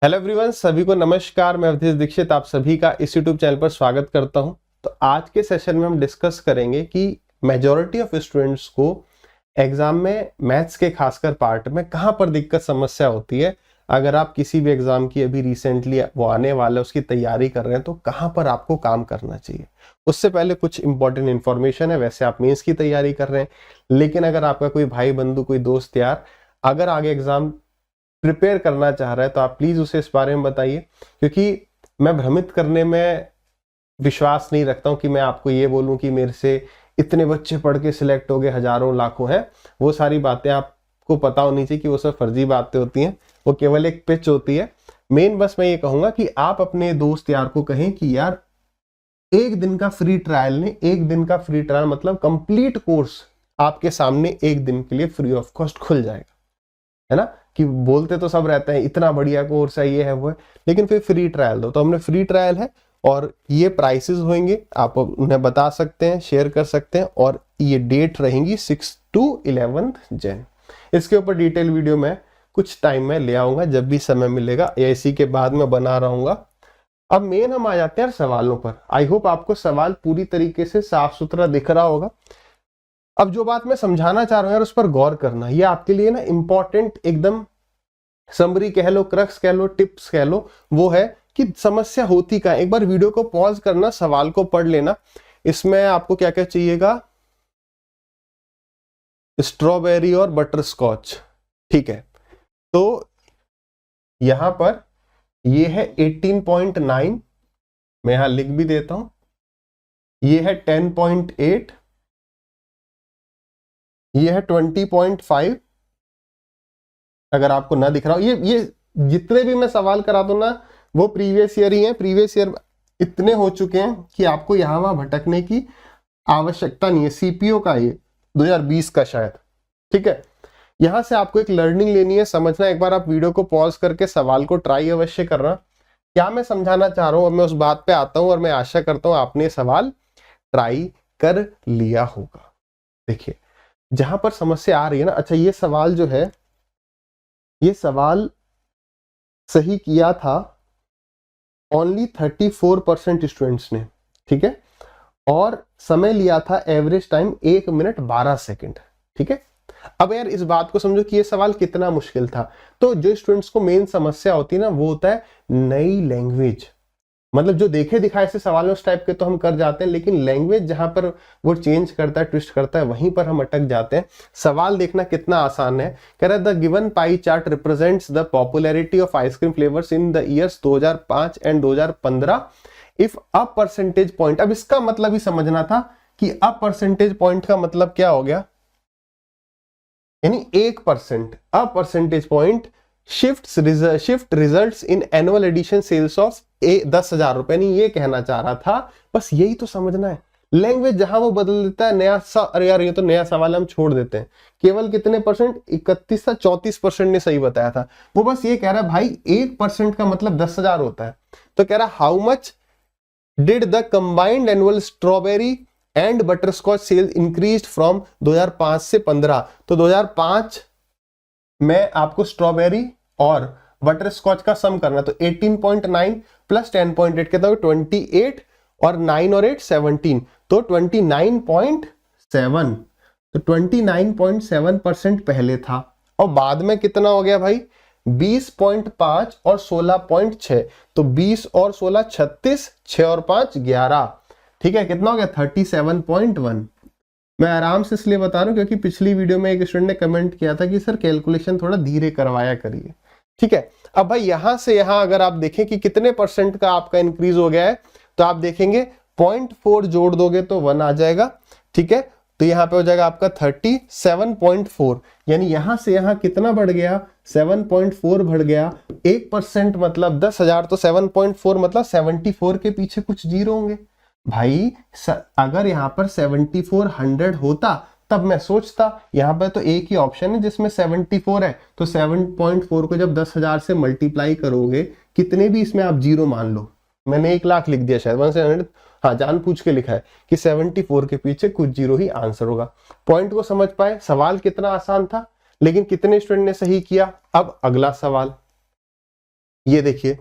Hello everyone, सभी को नमस्कार। मैं अवधेश दीक्षित आप सभी का इस यूट्यूब चैनल पर स्वागत करता हूं। तो आज के सेशन में हम डिस्कस करेंगे कि मेजॉरिटी ऑफ स्टूडेंट्स को एग्जाम में मैथ्स के खासकर पार्ट में कहां पर दिक्कत समस्या होती है। अगर आप किसी भी एग्जाम की अभी रिसेंटली वो आने वाला है उसकी तैयारी कर रहे हैं तो कहां पर आपको काम करना चाहिए। उससे पहले कुछ इंपॉर्टेंट इन्फॉर्मेशन है। वैसे आप मेंस की तैयारी कर रहे हैं, लेकिन अगर आपका कोई भाई बंधु कोई दोस्त यार अगर आगे एग्जाम प्रिपेयर करना चाह रहा है तो आप प्लीज उसे इस बारे में बताइए, क्योंकि मैं भ्रमित करने में विश्वास नहीं रखता हूं कि मैं आपको ये बोलूं कि मेरे से इतने बच्चे पढ़ के सिलेक्ट हो गए, हजारों लाखों हैं। वो सारी बातें आपको पता होनी चाहिए कि वो सब फर्जी बातें होती हैं, वो केवल एक पिच होती है। मेन बस मैं ये कहूंगा कि आप अपने दोस्त यार को कहें कि यार एक दिन का फ्री ट्रायल ने, एक दिन का फ्री ट्रायल मतलब कंप्लीट कोर्स आपके सामने एक दिन के लिए फ्री ऑफ कॉस्ट खुल जाएगा, है ना। कि बोलते तो सब रहते हैं इतना बढ़िया कोर्स है, ये है वो है, लेकिन फिर फ्री ट्रायल दो। तो हमने फ्री ट्रायल है और ये प्राइसेस होंगे, आप उन्हें बता सकते हैं, शेयर कर सकते हैं। और ये डेट रहेंगी 6 to 11 जन। इसके ऊपर डिटेल वीडियो में कुछ टाइम में ले आऊंगा, जब भी समय मिलेगा या इसी के बाद में बना रहूंगा। अब मेन हम आ जाते हैं सवालों पर। आई होप आपको सवाल पूरी तरीके से साफ सुथरा दिख रहा होगा। अब जो बात मैं समझाना चाह रहा हूं यार उस पर गौर करना, ये आपके लिए ना इंपॉर्टेंट, एकदम समरी कह लो, क्रक्स कह लो, टिप्स कह लो, वो है कि समस्या होती का। एक बार वीडियो को पॉज करना, सवाल को पढ़ लेना। इसमें आपको क्या क्या चाहिएगा, स्ट्रॉबेरी और बटर स्कॉच, ठीक है। तो यहां पर ये है 18.9, मैं यहां लिख भी देता हूं। ये है 10.8, ये है 20.5। अगर आपको ना दिख रहा हो, ये जितने भी मैं सवाल करा दूं ना वो प्रीवियस ईयर ही है। प्रीवियस ईयर इतने हो चुके हैं कि आपको यहां वहां भटकने की आवश्यकता नहीं है। सीपीओ का ये 2020 का शायद, ठीक है। यहां से आपको एक लर्निंग लेनी है, समझना। एक बार आप वीडियो को पॉज करके सवाल को ट्राई अवश्य करना। क्या मैं समझाना चाह रहा हूं, अब मैं उस बात पे आता हूं और मैं आशा करता हूं आपने सवाल ट्राई कर लिया होगा। देखिए जहां पर समस्या आ रही है ना, अच्छा ये सवाल जो है, ये सवाल सही किया था ओनली 34% स्टूडेंट्स ने, ठीक है। और समय लिया था एवरेज टाइम 1 मिनट 12 सेकंड, ठीक है। अब यार इस बात को समझो कि ये सवाल कितना मुश्किल था। तो जो स्टूडेंट्स को मेन समस्या होती है ना वो होता है नई लैंग्वेज। मतलब जो देखे दिखाए से सवाल उस टाइप के तो हम कर जाते हैं, लेकिन लैंग्वेज जहां पर वो चेंज करता है, ट्विस्ट करता है, वहीं पर हम अटक जाते हैं। सवाल देखना कितना आसान है। कह रहा है the given pie chart represents the popularity of ice cream flavours in the years 2005 and 2015 if a percentage point. अब इसका मतलब ही समझना था कि अ परसेंटेज पॉइंट का मतलब क्या हो गया, यानी 1%। A percentage point shift results in annual addition sales of 10,000 रुपए। नहीं, ये कहना चाह रहा था, बस यही तो समझना है। लैंग्वेज जहां वो बदल देता है नया अरे यार ये तो नया सवाल हम छोड़ देते हैं। केवल कितने परसेंट, 31 था, 34% ने सही बताया था। वो बस ये कह रहा है भाई 1% का मतलब 10,000 होता है। तो कह रहा how much did the combined annual strawberry and butterscotch sale increase from 2005 से 15। तो 2005 में आपको स्ट्रॉबेरी और बटर स्कॉच का सम करना, तो 18.9 प्लस 10.8 कितना, 28, और 9 और 8 17, तो 29.7। तो 29.7% पहले था, और बाद में कितना हो गया भाई, 20.5 और 16.6। तो 20 और 16 36, 6 और 5 11, ठीक है। कितना हो गया, 37.1। मैं आराम से इसलिए बता रहा हूं क्योंकि पिछली वीडियो में एक स्टूडेंट ने कमेंट किया था कि सर कैलकुलेशन थोड़ा धीरे करवाया करिए, ठीक है। अब भाई यहां से यहां अगर आप देखें कि कितने परसेंट का आपका इंक्रीज हो गया है, तो आप देखेंगे 0.4 जोड़ दोगे तो 1 आ जाएगा, ठीक है। तो यहां पे हो जाएगा आपका 37.4, यानी यहां से यहां कितना बढ़ गया, 7.4 बढ़ गया। 1% मतलब 10,000, तो 7.4 मतलब 74 के पीछे कुछ जीरो होंगे भाई। अगर यहां पर 7400 होता तब मैं सोचता, यहां पर तो एक ही ऑप्शन है जिसमें 74 है, तो 7.4 को जब 10,000 से मल्टीप्लाई करोगे, कितने भी इसमें आप जीरो मान लो, मैंने 1 लाख लिख दिया शायद 100, हाँ जान पूछ के लिखा है कि 74 के पीछे कुछ जीरो ही आंसर होगा। पॉइंट को समझ पाए, सवाल कितना आसान था, लेकिन कितने स्टूडेंट ने सही किया। अब अगला सवाल, ये देखिए,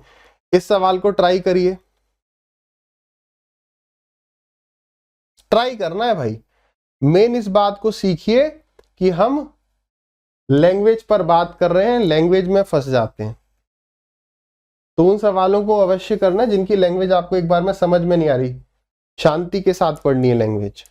इस सवाल को ट्राई करिए, ट्राई करना है भाई। मेन इस बात को सीखिए कि हम लैंग्वेज पर बात कर रहे हैं, लैंग्वेज में फंस जाते हैं। तो उन सवालों को अवश्य करना जिनकी लैंग्वेज आपको एक बार में समझ में नहीं आ रही, शांति के साथ पढ़नी है लैंग्वेज।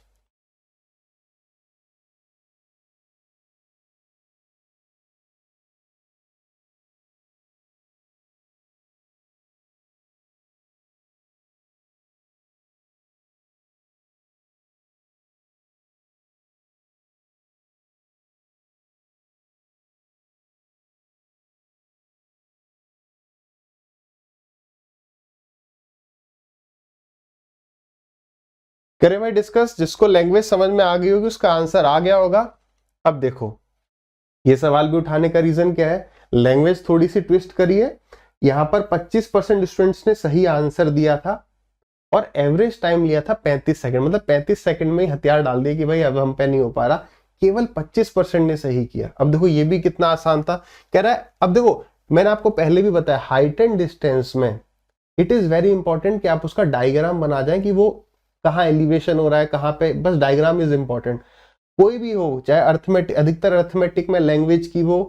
करें भाई डिस्कस, जिसको लैंग्वेज समझ में आ गई होगी उसका आंसर आ गया होगा। अब देखो, ये सवाल भी उठाने का रीजन क्या है, लैंग्वेज थोड़ी सी ट्विस्ट करिए। यहां पर 25% स्टूडेंट्स ने सही आंसर दिया था और एवरेज टाइम लिया था 35 सेकंड, मतलब 35 सेकंड में ही हथियार डाल दिया कि भाई अब हम पे नहीं हो पा रहा। केवल 25% ने सही किया। अब देखो ये भी कितना आसान था, कह रहा है। अब देखो मैंने आपको पहले भी बताया, हाइट एंड डिस्टेंस में इट इज वेरी इंपॉर्टेंट कि आप उसका डायग्राम बना जाए कि वो कहाँ एलिवेशन हो रहा है, कहाँ पे, बस डायग्राम इज इंपॉर्टेंट। कोई भी हो, चाहे अर्थमेटिक, अधिकतर अर्थमेटिक में लैंग्वेज की वो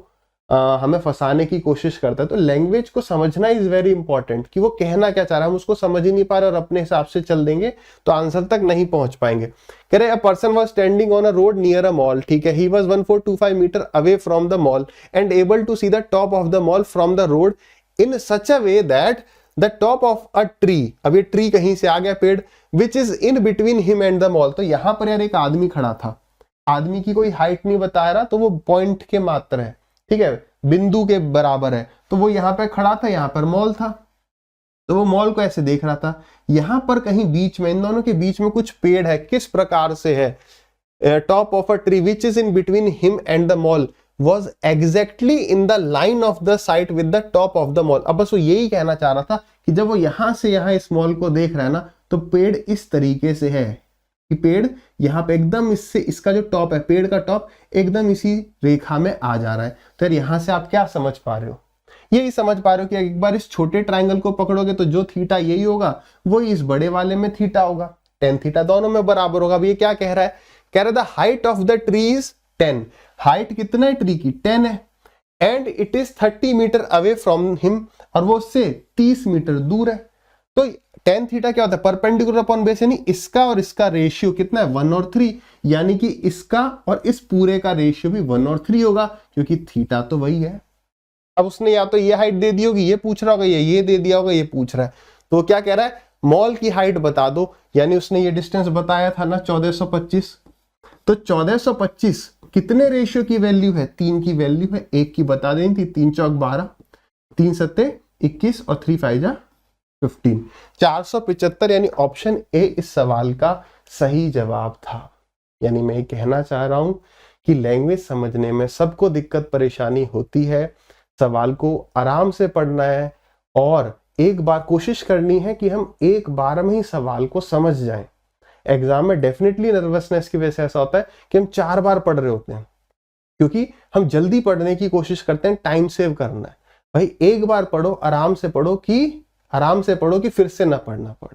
हमें फंसाने की कोशिश करता है। तो लैंग्वेज को समझना इज वेरी इंपॉर्टेंट कि वो कहना क्या चाह रहा है। हम उसको समझ ही नहीं पा रहे और अपने हिसाब से चल देंगे तो आंसर तक नहीं पहुंच पाएंगे। कह रहे a person was standing on a road near a mall, ठीक है, he was 1425 metre away from the mall and able to see the top of the mall from the road in such a way that the top of a tree, अब ये tree कहीं से आ गया, पेड़, which is in between him and the mall. तो यहां पर यार एक आदमी खड़ा था, आदमी की कोई हाइट नहीं बता रहा, तो वो पॉइंट के मात्र है, ठीक है, बिंदु के बराबर है। तो वो यहाँ पे खड़ा था, यहाँ पर मॉल था, तो वो मॉल को ऐसे देख रहा था। यहां पर कहीं बीच में, इन दोनों के बीच में कुछ पेड़ है, किस प्रकार से है, top of a tree which is in between him and the mall was exactly in the line of the site with the top of the mall. अब बस वो यही कहना चाह रहा था कि जब वो यहां से यहां इस मॉल को देख रहा है ना, तो पेड़ इस तरीके से है कि पेड़ यहाँ पे एकदम इससे, इसका जो टॉप है, पेड़ का टॉप एकदम इसी रेखा में आ जा रहा है। तो यार यहां से आप क्या समझ पा रहे हो, यही समझ पा रहे हो कि एक बार इस छोटे ट्राइंगल को पकड़ोगे तो जो थीटा यही होगा वही इस बड़े वाले में थीटा होगा, टेन थीटा दोनों में बराबर होगा। अब ये क्या कह रहा है, कह रहा है the height of the tree is 10, height कितना है ट्री की, 10 है, and it is 30 metre away from him, और वो उससे 30 मीटर दूर है। तो टेन थीटा क्या होता है, परपेंडिकुलर अपॉन बेस, यानी इसका और इसका रेशियो कितना है, 1 और 3, यानी कि इसका और इस पूरे का रेशियो भी 1 और 3 होगा, क्योंकि थीटा तो वही है। अब उसने या तो ये हाइट दे दी होगी, ये पूछ रहा होगा, ये दे दिया होगा, ये पूछ रहा है, तो क्या कह रहा है, मॉल की हाइट बता दो। यानी उसने ये डिस्टेंस बताया था ना 1425, तो 1425 कितने रेशियो की वैल्यू है, 3 की वैल्यू है, 1 की बता देनी थी, 3 चौक 12, 3 सत्ते 21 और 3 5 जा 15, 475, यानी ऑप्शन ए इस सवाल का सही जवाब था। यानी मैं कहना चाह रहा हूं कि लैंग्वेज समझने में सबको दिक्कत परेशानी होती है, सवाल को आराम से पढ़ना है और एक बार कोशिश करनी है कि हम एक बार में ही सवाल को समझ जाएं। एग्जाम में डेफिनेटली नर्वसनेस की वजह से ऐसा होता है कि हम 4 बार पढ़ रहे होते हैं, क्योंकि हम जल्दी पढ़ने की कोशिश करते हैं, टाइम सेव करना है। भाई एक बार पढ़ो, आराम से पढ़ो कि फिर से ना पढ़ना पड़े।